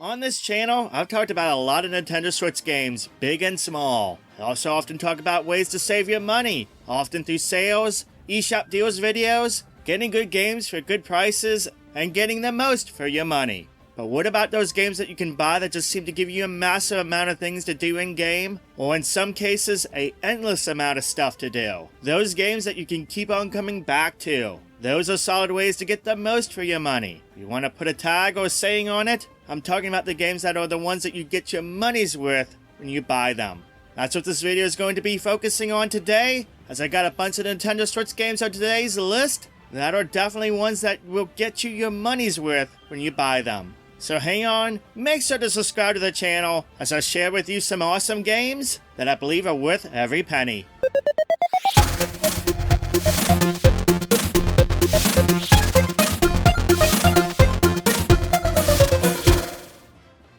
On this channel, I've talked about a lot of Nintendo Switch games, big and small. I also often talk about ways to save your money, often through sales, eShop deals videos, getting good games for good prices, and getting the most for your money. But what about those games that you can buy that just seem to give you a massive amount of things to do in-game? Or in some cases, an endless amount of stuff to do. Those games that you can keep on coming back to. Those are solid ways to get the most for your money. You want to put a tag or saying on it? I'm talking about the games that are the ones that you get your money's worth when you buy them. That's what this video is going to be focusing on today, as I got a bunch of Nintendo Switch games on today's list that are definitely ones that will get you your money's worth when you buy them. So hang on, make sure to subscribe to the channel as I share with you some awesome games that I believe are worth every penny.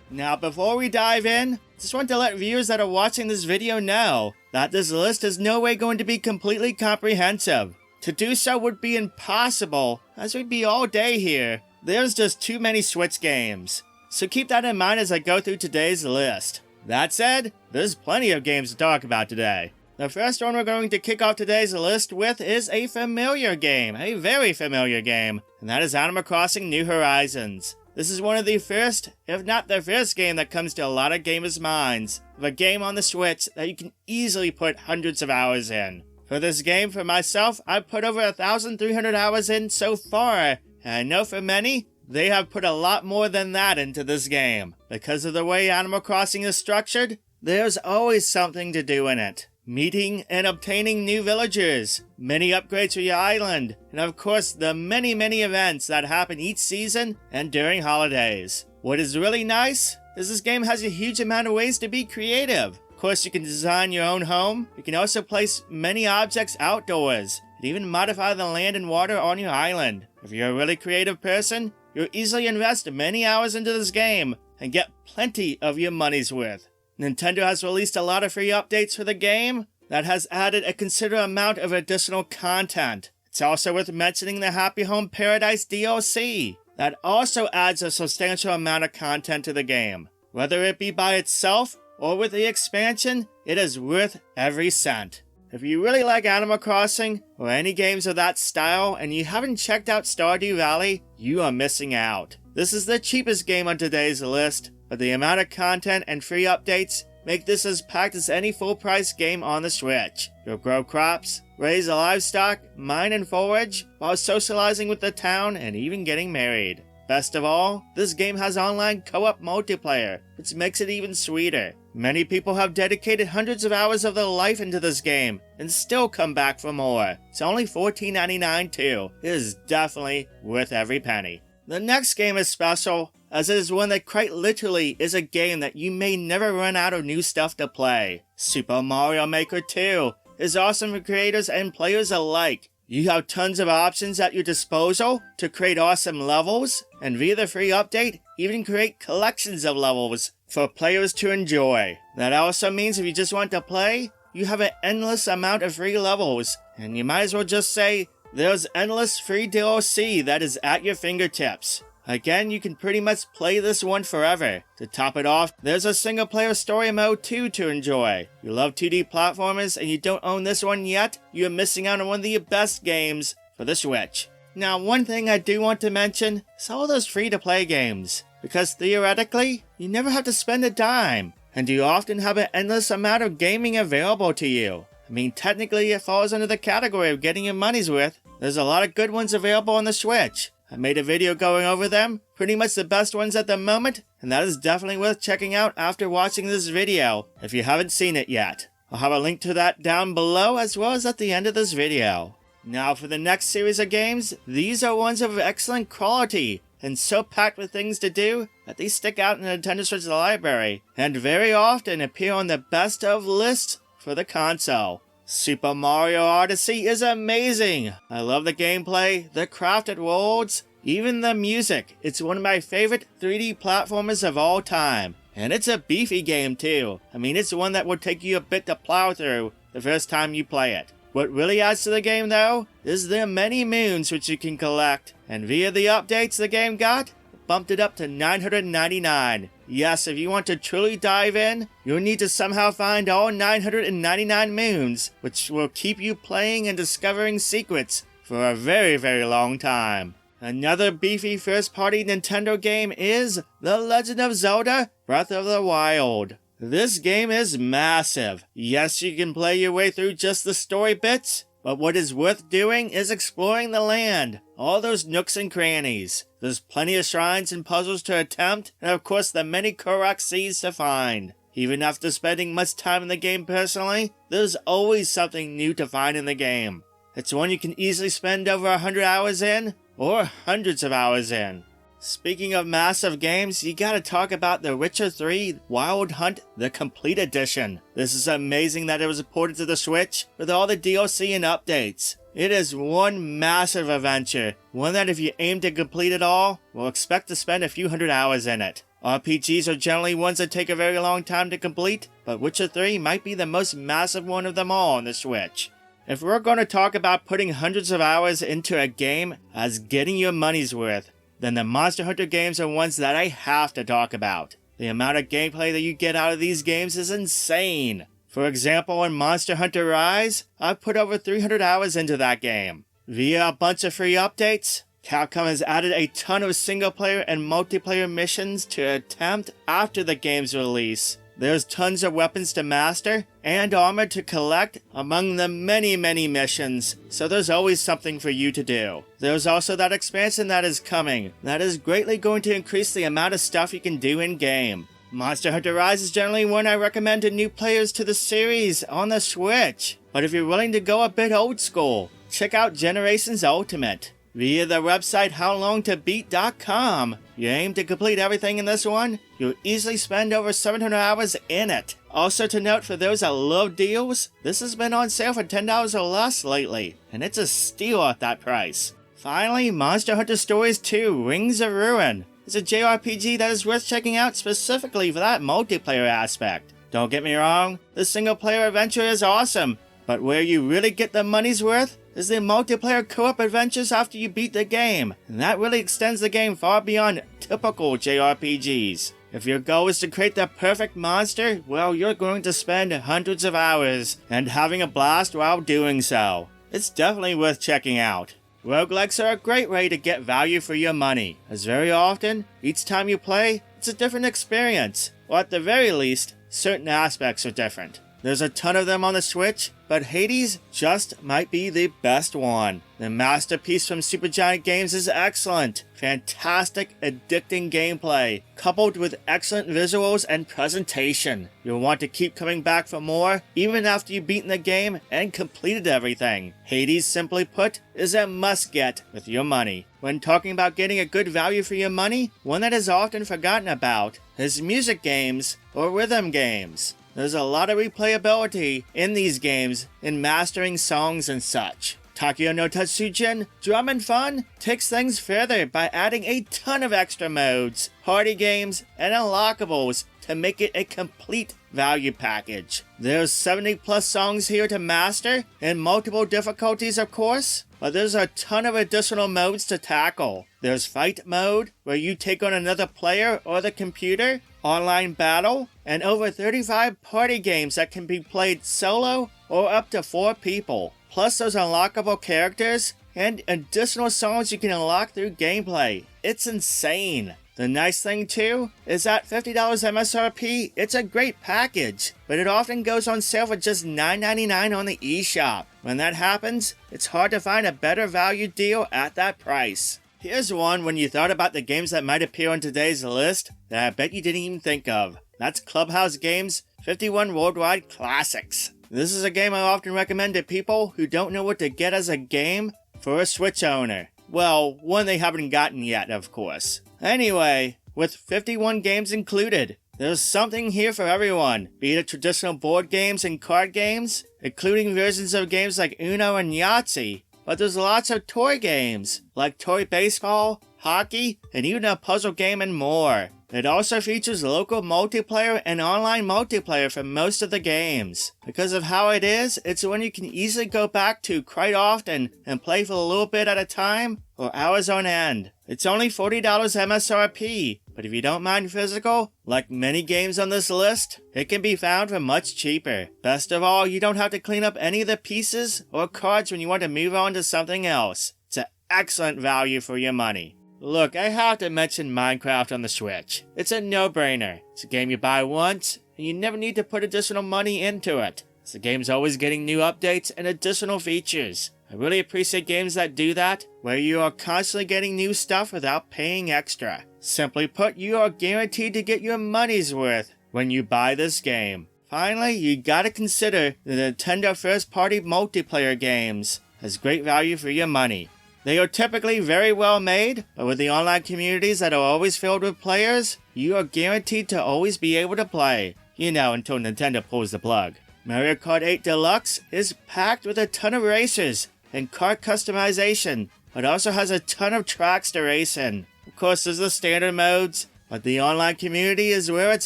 Now before we dive in, just want to let viewers that are watching this video know that this list is no way going to be completely comprehensive. To do so would be impossible, as we'd be all day here. There's just too many Switch games. So keep that in mind as I go through today's list. That said, there's plenty of games to talk about today. The first one we're going to kick off today's list with is a familiar game, a very familiar game, and that is Animal Crossing New Horizons. This is one of the first, if not the first game that comes to a lot of gamers' minds, of a game on the Switch that you can easily put hundreds of hours in. For this game, for myself, I've put over 1,300 hours in so far, and I know for many, they have put a lot more than that into this game. Because of the way Animal Crossing is structured, there's always something to do in it. Meeting and obtaining new villagers, many upgrades for your island, and of course the many events that happen each season and during holidays. What is really nice is this game has a huge amount of ways to be creative. Of course, you can design your own home, you can also place many objects outdoors, and even modify the land and water on your island. If you're a really creative person, you'll easily invest many hours into this game and get plenty of your money's worth. Nintendo has released a lot of free updates for the game that has added a considerable amount of additional content. It's also worth mentioning the Happy Home Paradise DLC that also adds a substantial amount of content to the game. Whether it be by itself or with the expansion, it is worth every cent. If you really like Animal Crossing or any games of that style and you haven't checked out Stardew Valley, you are missing out. This is the cheapest game on today's list, but the amount of content and free updates make this as packed as any full-price game on the Switch. You'll grow crops, raise livestock, mine and forage, while socializing with the town and even getting married. Best of all, this game has online co-op multiplayer, which makes it even sweeter. Many people have dedicated hundreds of hours of their life into this game and still come back for more. It's only $14.99 too. It is definitely worth every penny. The next game is special, as it is one that quite literally is a game that you may never run out of new stuff to play. Super Mario Maker 2 is awesome for creators and players alike. You have tons of options at your disposal to create awesome levels, and via the free update, even create collections of levels for players to enjoy. That also means if you just want to play, you have an endless amount of free levels, and you might as well just say, there's endless free DLC that is at your fingertips. Again, you can pretty much play this one forever. To top it off, there's a single player story mode too to enjoy. You love 2D platformers and you don't own this one yet, you are missing out on one of the best games for the Switch. Now, one thing I do want to mention is all those free-to-play games, because theoretically, you never have to spend a dime, and you often have an endless amount of gaming available to you. I mean, technically it falls under the category of getting your money's worth. There's a lot of good ones available on the Switch. I made a video going over them, pretty much the best ones at the moment, and that is definitely worth checking out after watching this video, if you haven't seen it yet. I'll have a link to that down below as well as at the end of this video. Now for the next series of games, these are ones of excellent quality, and so packed with things to do that they stick out in the Nintendo Switch library, and very often appear on the best of lists for the console. Super Mario Odyssey is amazing! I love the gameplay, the crafted worlds, even the music. It's one of my favorite 3D platformers of all time. And it's a beefy game too. I mean, it's one that will take you a bit to plow through the first time you play it. What really adds to the game though, is the many moons which you can collect. And via the updates the game got, a bumped it up to 999. Yes, if you want to truly dive in, you'll need to somehow find all 999 moons, which will keep you playing and discovering secrets for a very, very long time. Another beefy first-party Nintendo game is The Legend of Zelda: Breath of the Wild. This game is massive. Yes, you can play your way through just the story bits, but what is worth doing is exploring the land, all those nooks and crannies. There's plenty of shrines and puzzles to attempt, and of course the many Korok seeds to find. Even after spending much time in the game personally, there's always something new to find in the game. It's one you can easily spend over 100 hours in, or hundreds of hours in. Speaking of massive games, you gotta talk about The Witcher 3 Wild Hunt the Complete Edition. This is amazing that it was ported to the Switch with all the DLC and updates. It is one massive adventure, one that if you aim to complete it all, will expect to spend a few hundred hours in it. RPGs are generally ones that take a very long time to complete, but Witcher 3 might be the most massive one of them all on the Switch. If we're going to talk about putting hundreds of hours into a game as getting your money's worth, then the Monster Hunter games are ones that I have to talk about. The amount of gameplay that you get out of these games is insane. For example, in Monster Hunter Rise, I've put over 300 hours into that game. Via a bunch of free updates, Capcom has added a ton of single-player and multiplayer missions to attempt after the game's release. There's tons of weapons to master and armor to collect among the many missions, so there's always something for you to do. There's also that expansion that is coming, that is greatly going to increase the amount of stuff you can do in-game. Monster Hunter Rise is generally one I recommend to new players to the series on the Switch, but if you're willing to go a bit old school, check out Generations Ultimate. Via the website howlongtobeat.com, you aim to complete everything in this one, you'll easily spend over 700 hours in it. Also to note for those that love deals, this has been on sale for $10 or less lately, and it's a steal at that price. Finally, Monster Hunter Stories 2 Rings of Ruin is a JRPG that is worth checking out specifically for that multiplayer aspect. Don't get me wrong, the single player adventure is awesome, but where you really get the money's worth is the multiplayer co-op adventures after you beat the game, and that really extends the game far beyond typical JRPGs. If your goal is to create the perfect monster, well, you're going to spend hundreds of hours and having a blast while doing so. It's definitely worth checking out. Roguelikes are a great way to get value for your money, as very often, each time you play, it's a different experience, or at the very least, certain aspects are different. There's a ton of them on the Switch, but Hades just might be the best one. The masterpiece from Supergiant Games is excellent. Fantastic, addicting gameplay, coupled with excellent visuals and presentation. You'll want to keep coming back for more, even after you've beaten the game and completed everything. Hades, simply put, is a must-get with your money. When talking about getting a good value for your money, one that is often forgotten about is music games or rhythm games. There's a lot of replayability in these games in mastering songs and such. Taiko no Tatsujin Drum and Fun takes things further by adding a ton of extra modes, party games, and unlockables to make it a complete value package. There's 70 plus songs here to master, in multiple difficulties of course, but there's a ton of additional modes to tackle. There's fight mode, where you take on another player or the computer, online battle, and over 35 party games that can be played solo or up to 4 people. Plus those unlockable characters and additional songs you can unlock through gameplay. It's insane. The nice thing too is that $50 MSRP, it's a great package, but it often goes on sale for just $9.99 on the eShop. When that happens, it's hard to find a better value deal at that price. Here's one when you thought about the games that might appear on today's list that I bet you didn't even think of. That's Clubhouse Games 51 Worldwide Classics. This is a game I often recommend to people who don't know what to get as a game for a Switch owner. Well, one they haven't gotten yet, of course. Anyway, with 51 games included, there's something here for everyone, be it traditional board games and card games, including versions of games like Uno and Yahtzee, but there's lots of toy games, like toy baseball, hockey, and even a puzzle game and more. It also features local multiplayer and online multiplayer for most of the games. Because of how it is, it's one you can easily go back to quite often and play for a little bit at a time, or hours on end. It's only $40 MSRP, but if you don't mind physical, like many games on this list, it can be found for much cheaper. Best of all, you don't have to clean up any of the pieces or cards when you want to move on to something else. It's an excellent value for your money. Look, I have to mention Minecraft on the Switch. It's a no-brainer. It's a game you buy once, and you never need to put additional money into it. The game's always getting new updates and additional features. I really appreciate games that do that, where you are constantly getting new stuff without paying extra. Simply put, you are guaranteed to get your money's worth when you buy this game. Finally, you gotta consider the Nintendo first-party multiplayer games as great value for your money. They are typically very well made, but with the online communities that are always filled with players, you are guaranteed to always be able to play. You know, until Nintendo pulls the plug. Mario Kart 8 Deluxe is packed with a ton of races and kart customization, but also has a ton of tracks to race in. Of course, there's the standard modes, but the online community is where it's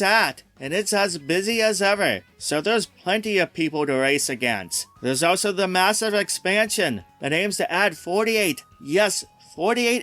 at, and it's as busy as ever, so there's plenty of people to race against. There's also the massive expansion that aims to add 48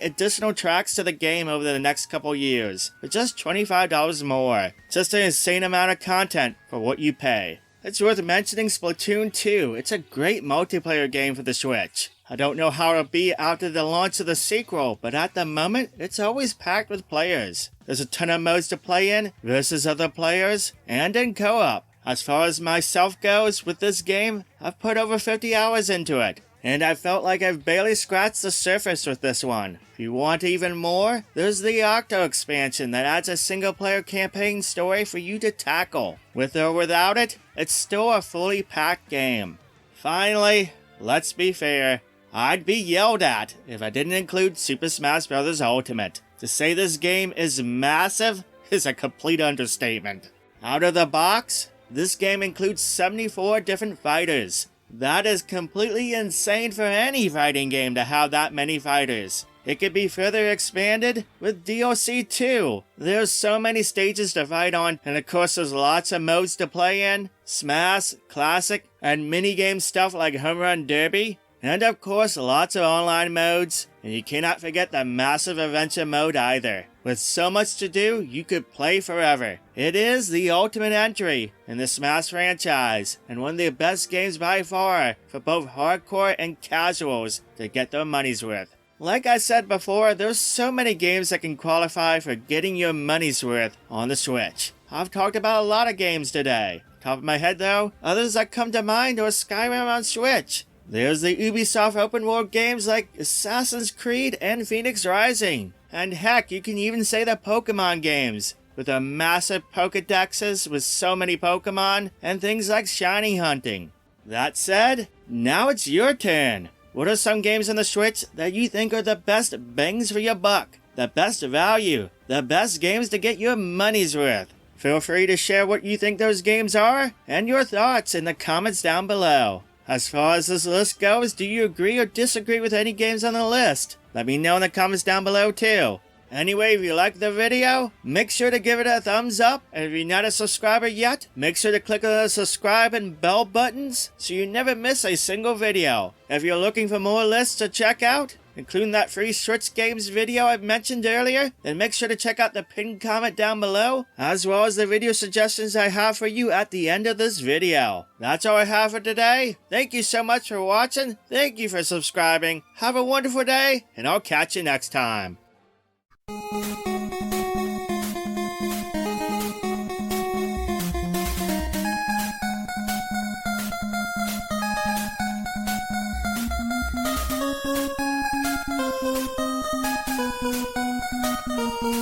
additional tracks to the game over the next couple years, for just $25 more. Just an insane amount of content for what you pay. It's worth mentioning Splatoon 2. It's a great multiplayer game for the Switch. I don't know how it'll be after the launch of the sequel, but at the moment, it's always packed with players. There's a ton of modes to play in, versus other players, and in co-op. As far as myself goes with this game, I've put over 50 hours into it, and I felt like I've barely scratched the surface with this one. If you want even more, there's the Octo expansion that adds a single-player campaign story for you to tackle. With or without it, it's still a fully packed game. Finally, let's be fair, I'd be yelled at if I didn't include Super Smash Bros. Ultimate. To say this game is massive is a complete understatement. Out of the box, this game includes 74 different fighters. That is completely insane for any fighting game to have that many fighters. It could be further expanded with DLC too. There's so many stages to fight on, and of course there's lots of modes to play in. Smash, Classic, and minigame stuff like Home Run Derby. And of course lots of online modes, and you cannot forget the massive adventure mode either. With so much to do, you could play forever. It is the ultimate entry in the Smash franchise, and one of the best games by far for both hardcore and casuals to get their money's worth. Like I said before, there's so many games that can qualify for getting your money's worth on the Switch. I've talked about a lot of games today. Top of my head though, others that come to mind are Skyrim on Switch. There's the Ubisoft open world games like Assassin's Creed and Phoenix Rising. And heck, you can even say the Pokemon games, with their massive Pokedexes with so many Pokemon, and things like shiny hunting. That said, now it's your turn. What are some games on the Switch that you think are the best bangs for your buck? The best value? The best games to get your money's worth? Feel free to share what you think those games are, and your thoughts in the comments down below. As far as this list goes, do you agree or disagree with any games on the list? Let me know in the comments down below too. Anyway, if you liked the video, make sure to give it a thumbs up, and if you're not a subscriber yet, make sure to click on the subscribe and bell buttons so you never miss a single video. If you're looking for more lists to check out, including that free Switch games video I mentioned earlier, then make sure to check out the pinned comment down below, as well as the video suggestions I have for you at the end of this video. That's all I have for today. Thank you so much for watching, thank you for subscribing, have a wonderful day, and I'll catch you next time. Thank you.